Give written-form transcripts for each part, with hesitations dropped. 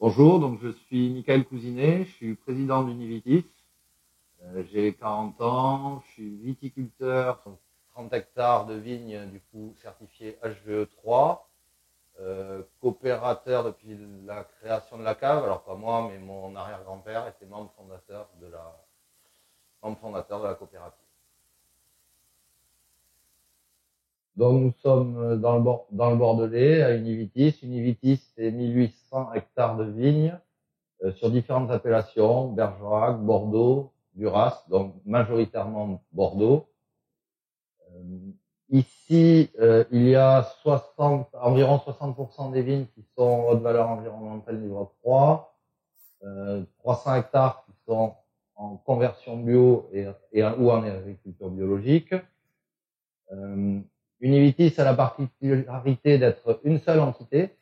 Bonjour, donc je suis Michael Cousinet, je suis président d'Univitis. J'ai 40 ans, je suis viticulteur, 30 hectares de vignes du coup certifiées HVE3, coopérateur depuis la création de la cave. Alors pas moi, mais mon arrière-grand-père était membre fondateur de la coopérative. Donc nous sommes dans le Bordelais, à Univitis. Univitis, c'est 1800 hectares de vignes sur différentes appellations, Bergerac, Bordeaux, Duras, donc majoritairement Bordeaux. Ici, il y a environ 60% des vignes qui sont haute valeur environnementale niveau 3, 300 hectares qui sont en conversion bio ou en agriculture biologique. Univitis a la particularité d'être une seule entité,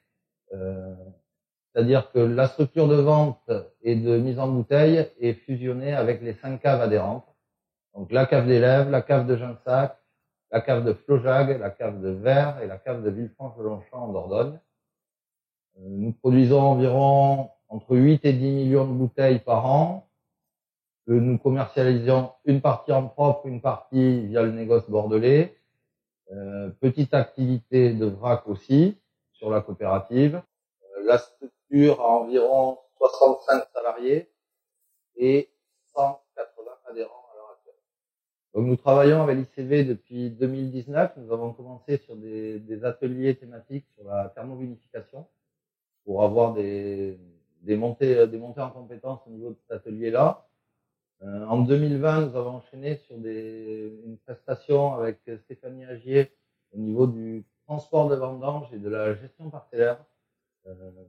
c'est-à-dire que la structure de vente et de mise en bouteille est fusionnée avec les 5 caves adhérentes. Donc la cave d'Élèves, la cave de Ginsac, la cave de Flojag, la cave de Vers et la cave de Villefranche-de-Longchamp en Dordogne. Nous produisons environ entre 8 et 10 millions de bouteilles par an, que nous commercialisons une partie en propre, une partie via le négoce bordelais. Petite activité de vrac aussi sur la coopérative. La structure a environ 65 salariés et 180 adhérents à l'heure actuelle. Donc nous travaillons avec l'ICV depuis 2019. Nous avons commencé sur des ateliers thématiques sur la thermovinification pour avoir des montées en compétences au niveau de cet atelier-là. En 2020, nous avons enchaîné sur une prestation avec Stéphanie Agier au niveau du transport de vendanges et de la gestion parcellaire.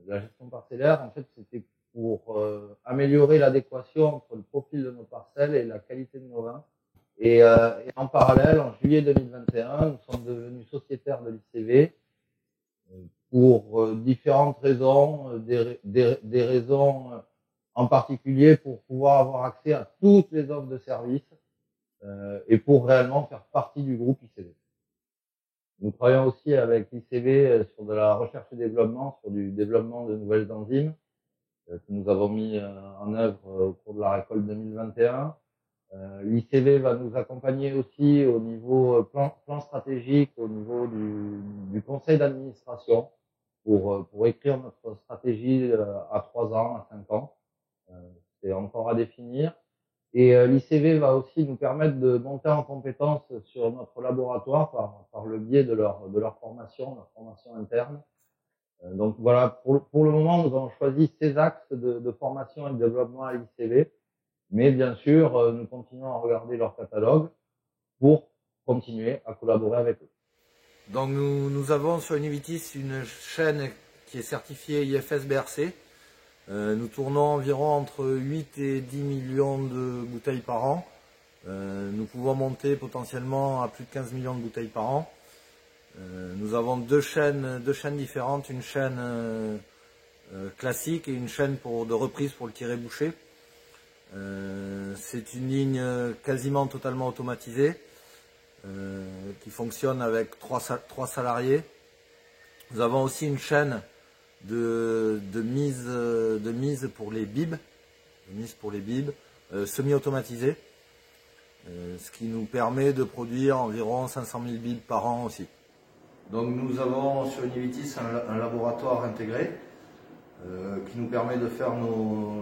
La gestion parcellaire, en fait, c'était pour améliorer l'adéquation entre le profil de nos parcelles et la qualité de nos vins. Et en parallèle, en juillet 2021, nous sommes devenus sociétaires de l'ICV pour différentes raisons, des raisons en particulier pour pouvoir avoir accès à toutes les offres de services et pour réellement faire partie du groupe ICV. Nous travaillons aussi avec l'ICV sur de la recherche et développement, sur du développement de nouvelles enzymes que nous avons mis en œuvre au cours de la récolte 2021. L'ICV va nous accompagner aussi au niveau plan stratégique, au niveau du conseil d'administration pour écrire notre stratégie à 3 ans, à 5 ans. C'est encore à définir. Et l'ICV va aussi nous permettre de monter en compétence sur notre laboratoire par le biais de leur formation interne. Donc voilà, pour le moment, nous avons choisi ces axes de formation et de développement à l'ICV. Mais bien sûr, nous continuons à regarder leur catalogue pour continuer à collaborer avec eux. Donc nous avons sur Univitis une chaîne qui est certifiée IFS-BRC. Nous tournons environ entre 8 et 10 millions de bouteilles par an. Nous pouvons monter potentiellement à plus de 15 millions de bouteilles par an. Nous avons deux chaînes différentes, une chaîne classique et une chaîne de reprise pour le tiré-bouché. C'est une ligne quasiment totalement automatisée qui fonctionne avec 3 salariés. Nous avons aussi une chaîne de mise pour les bibes, semi-automatisée, ce qui nous permet de produire environ 500 000 bibes par an aussi. Donc nous avons sur Univitis un laboratoire intégré qui nous permet de faire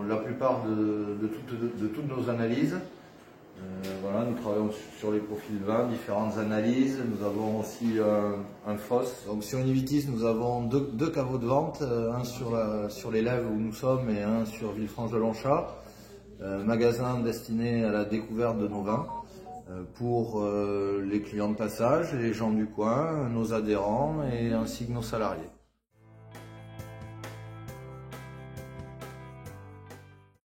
la plupart de toutes nos analyses. Voilà, nous travaillons sur les profils vins, différentes analyses. Nous avons aussi un FOS. Donc sur Univitis, nous avons deux caveaux de vente, un sur les Lèves où nous sommes et un sur Villefranche-de-Longchamp. Magasin destiné à la découverte de nos vins pour les clients de passage, les gens du coin, nos adhérents et ainsi que nos salariés.